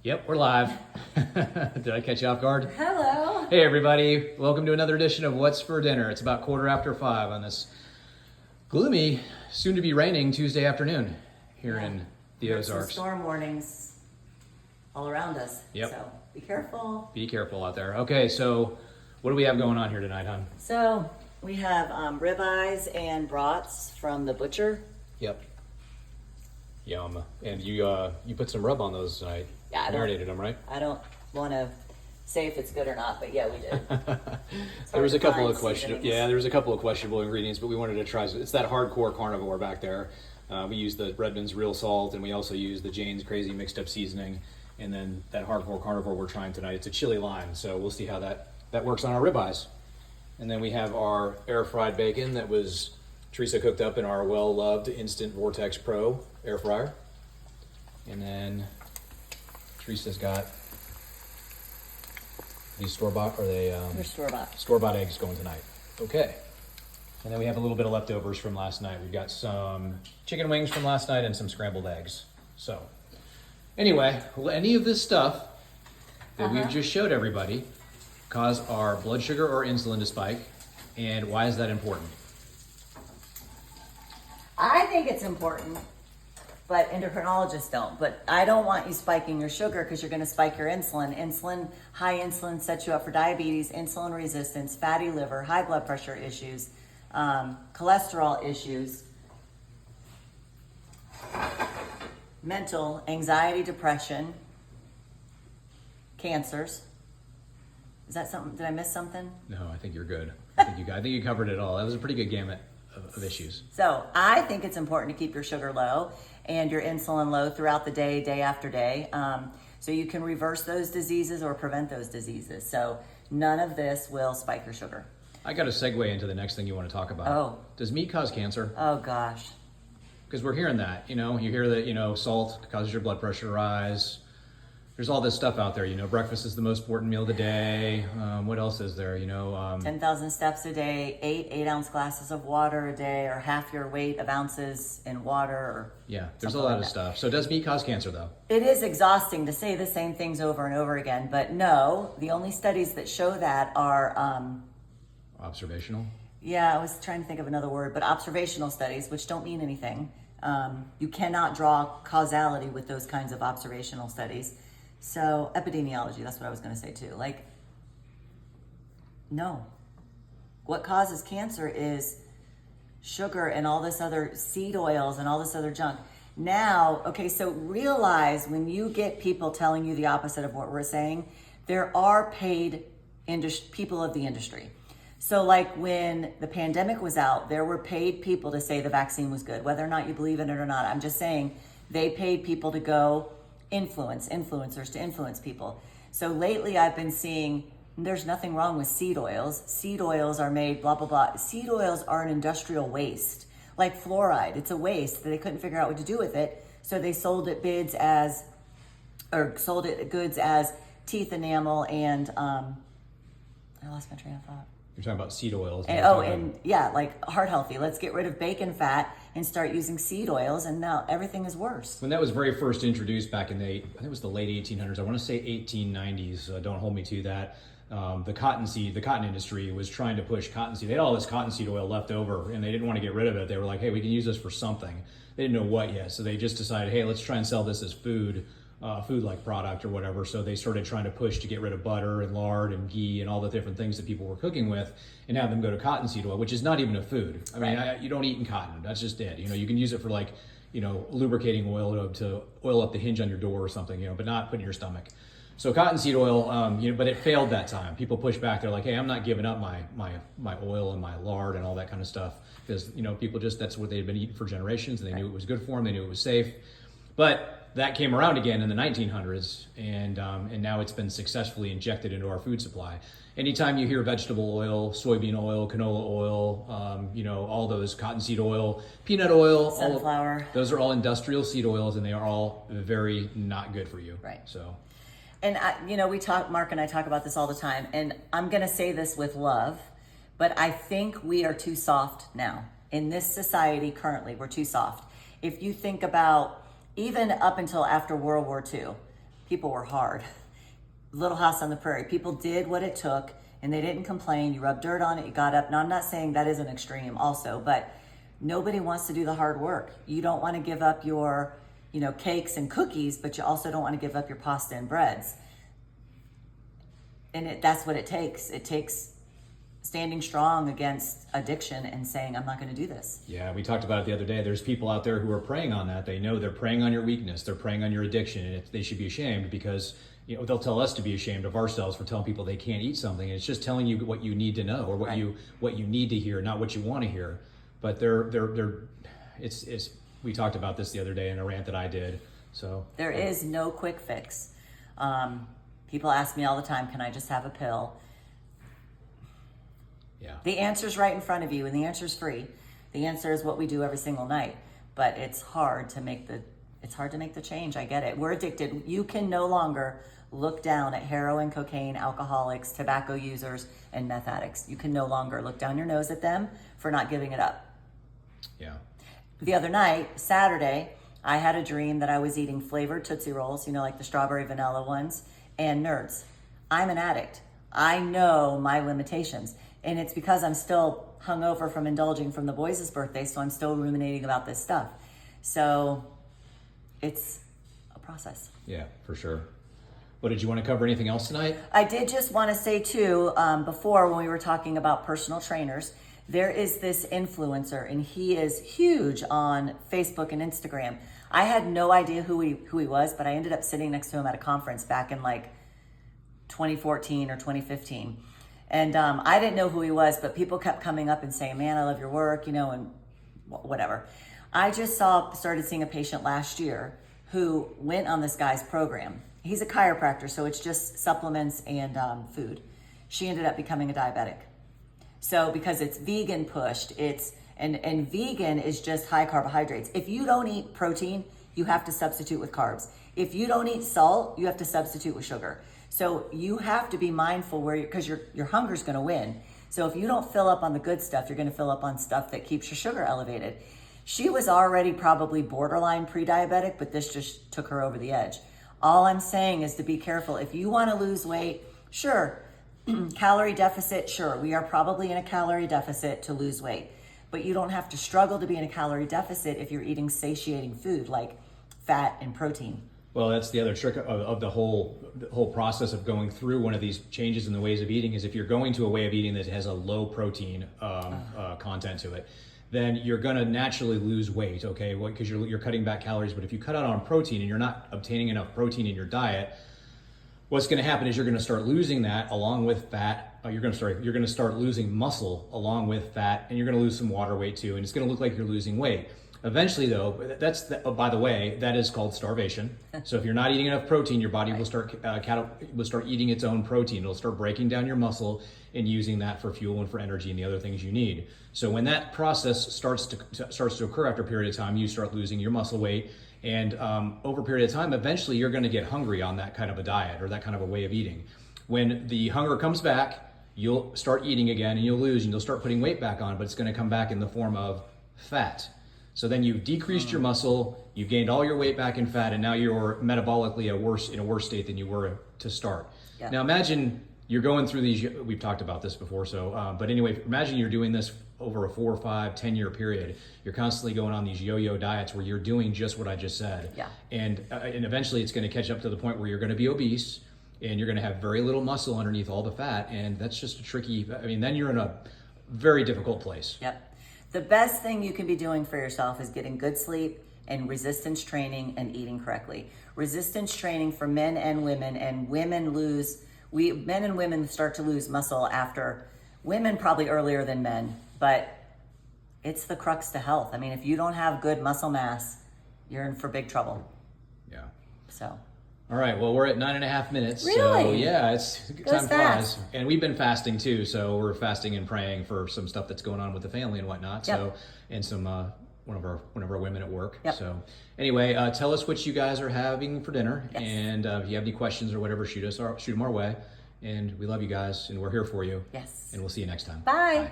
Yep, we're live. Did I catch you off guard? Hello. Hey everybody, welcome to another edition of What's for Dinner. It's about 5:15 on this gloomy, soon to be raining Tuesday afternoon here in the There's some Ozarks. storm warnings all around us. Yep. So be careful. Be careful out there. Okay, so what do we have going on here tonight, hon? So we have ribeyes and brats from the butcher. Yep. Yum. And you put some rub on those tonight. Yeah, Marinated them, right? I don't want to say if it's good or not, but yeah, we did. There was a couple find of questionable, seasonings. yeah, there was a couple of questionable ingredients, but we wanted to try. It's that hardcore carnivore back there. We use the Redmond's real salt, and we also use the Jane's Crazy mixed up seasoning. And then that hardcore carnivore we're trying tonight, it's a chili lime. So we'll see how that works on our ribeyes. And then we have our air fried bacon that was Teresa cooked up in our well loved Instant Vortex Pro air fryer. And then Teresa's got these store-bought, are they They're store-bought. store-bought eggs going tonight? Okay. And then we have a little bit of leftovers from last night. We've got some chicken wings from last night and some scrambled eggs. So anyway, will any of this stuff that we've just showed everybody cause our blood sugar or insulin to spike? And why is that important? I think it's important, but endocrinologists don't. But I don't want you spiking your sugar because you're going to spike your insulin. High insulin sets you up for diabetes, insulin resistance, fatty liver, high blood pressure issues, cholesterol issues, mental, anxiety, depression, cancers. Is that something? Did I miss something? No, I think you're good. I think you covered it all. That was a pretty good gamut of issues. So I think it's important to keep your sugar low and your insulin low throughout the day, day after day, so you can reverse those diseases or prevent those diseases. So none of this will spike your sugar. I got to segue into the next thing you want to talk about. Oh. Does meat cause cancer? Oh gosh. Because we're hearing that, you hear that, salt causes your blood pressure to rise. There's all this stuff out there, breakfast is the most important meal of the day. What else is there, 10,000 steps a day, 8-ounce glasses of water a day, or half your weight of ounces in water. Or yeah, there's a something lot like of that. stuff. So does meat cause cancer though? It is exhausting to say the same things over and over again, but no, the only studies that show that are, Observational? I was trying to think of another word, but observational studies, which don't mean anything. You cannot draw causality with those kinds of observational studies. So epidemiology, that's what I was going to say too. No. What causes cancer is sugar and all this other seed oils and all this other junk. Now, okay, so realize when you get people telling you the opposite of what we're saying, there are paid people of the industry. So when the pandemic was out, there were paid people to say the vaccine was good, whether or not you believe in it or not. I'm just saying they paid people to go influencers to influence people. So lately I've been seeing there's nothing wrong with seed oils. Seed oils are made blah, blah, blah. Seed oils are an industrial waste. Like fluoride, it's a waste that they couldn't figure out what to do with it. So they sold it goods as teeth enamel and, I lost my train of thought. You're talking about seed oils. Heart healthy. Let's get rid of bacon fat and start using seed oils, and now everything is worse. When that was very first introduced back in I think it was the late 1800s, I want to say 1890s, don't hold me to that. The cotton industry was trying to push cottonseed. They had all this cottonseed oil left over and they didn't want to get rid of it. They were like, hey, we can use this for something. They didn't know what yet. So they just decided, hey, let's try and sell this as food-like product or whatever. So they started trying to push to get rid of butter and lard and ghee and all the different things that people were cooking with and have them go to cottonseed oil, which is not even a food. I mean, you don't eat in cotton. That's just it. You can use it for lubricating oil to oil up the hinge on your door or something, but not put in your stomach. So cottonseed oil, but it failed that time. People pushed back. They're like, hey, I'm not giving up my oil and my lard and all that kind of stuff because, people that's what they'd been eating for generations and they knew it was good for them. They knew it was safe. But that came around again in the 1900s, and now it's been successfully injected into our food supply. Anytime you hear vegetable oil, soybean oil, canola oil, all those cottonseed oil, peanut oil, Sunflower. Those are all industrial seed oils, and they are all very not good for you. Right. So, and Mark and I talk about this all the time, and I'm going to say this with love, but I think we are too soft now. In this society currently, we're too soft. If you think about even up until after World War II, people were hard. Little House on the Prairie. People did what it took and they didn't complain. You rubbed dirt on it, you got up. Now, I'm not saying that is an extreme also, but nobody wants to do the hard work. You don't want to give up your, cakes and cookies, but you also don't want to give up your pasta and breads. And that's what it takes. It takes standing strong against addiction and saying, I'm not going to do this. Yeah, we talked about it the other day. There's people out there who are preying on that. They know they're preying on your weakness. They're preying on your addiction, and they should be ashamed because they'll tell us to be ashamed of ourselves for telling people they can't eat something. And it's just telling you what you need to know or what you need to hear, not what you want to hear. But it's we talked about this the other day in a rant that I did. So there is no quick fix. People ask me all the time, can I just have a pill? Yeah. The answer's right in front of you, and the answer's free. The answer is what we do every single night. But it's hard to make the change. I get it. We're addicted. You can no longer look down at heroin, cocaine, alcoholics, tobacco users, and meth addicts. You can no longer look down your nose at them for not giving it up. Yeah. The other night, Saturday, I had a dream that I was eating flavored Tootsie Rolls, like the strawberry vanilla ones, and Nerds. I'm an addict. I know my limitations. And it's because I'm still hungover from indulging from the boys' birthday, so I'm still ruminating about this stuff. So it's a process. Yeah, for sure. Well, did you want to cover anything else tonight? I did just want to say too, before when we were talking about personal trainers, there is this influencer and he is huge on Facebook and Instagram. I had no idea who he was, but I ended up sitting next to him at a conference back in like 2014 or 2015. And I didn't know who he was, but people kept coming up and saying, man, I love your work, and whatever. I just started seeing a patient last year who went on this guy's program. He's a chiropractor, so it's just supplements and food. She ended up becoming a diabetic. So because it's vegan pushed, and vegan is just high carbohydrates. If you don't eat protein, you have to substitute with carbs. If you don't eat salt, you have to substitute with sugar. So you have to be mindful because your hunger's going to win. So if you don't fill up on the good stuff, you're going to fill up on stuff that keeps your sugar elevated. She was already probably borderline pre-diabetic, but this just took her over the edge. All I'm saying is to be careful. If you want to lose weight, sure, calorie deficit, sure. We are probably in a calorie deficit to lose weight, but you don't have to struggle to be in a calorie deficit if you're eating satiating food like fat and protein. Well, that's the other trick of the whole process of going through one of these changes in the ways of eating is if you're going to a way of eating that has a low protein content to it, then you're going to naturally lose weight, okay? Because you're cutting back calories. But if you cut out on protein and you're not obtaining enough protein in your diet, what's going to happen is you're going to start losing that along with fat. You're going to start losing muscle along with fat, and you're going to lose some water weight too, and it's going to look like you're losing weight. Eventually, though, by the way, that is called starvation. So if you're not eating enough protein, your body will start eating its own protein. It'll start breaking down your muscle and using that for fuel and for energy and the other things you need. So when that process starts to occur after a period of time, you start losing your muscle weight, and over a period of time, eventually you're going to get hungry on that kind of a diet or that kind of a way of eating. When the hunger comes back, you'll start eating again, and you'll start putting weight back on, but it's going to come back in the form of fat. So then you've decreased your muscle, you've gained all your weight back in fat, and now you're metabolically in a worse state than you were to start. Yeah. Now imagine you're going through these, we've talked about this before, but anyway, imagine you're doing this over a 4, 5, 10 year period. You're constantly going on these yo-yo diets where you're doing just what I just said. Yeah. And eventually it's going to catch up to the point where you're going to be obese, and you're going to have very little muscle underneath all the fat, and that's just then you're in a very difficult place. Yep. The best thing you can be doing for yourself is getting good sleep and resistance training and eating correctly. Resistance training for men and women, and men and women start to lose muscle after, women probably earlier than men, but it's the crux to health. I mean, if you don't have good muscle mass, you're in for big trouble. Yeah. So. All right, well, we're at 9.5 minutes. Really? So yeah, time flies. Fast. And we've been fasting too, so we're fasting and praying for some stuff that's going on with the family and whatnot. Yep. So, and some one of our women at work. Yep. So anyway, tell us what you guys are having for dinner. Yes. And if you have any questions or whatever, shoot them our way. And we love you guys, and we're here for you. Yes. And we'll see you next time. Bye. Bye.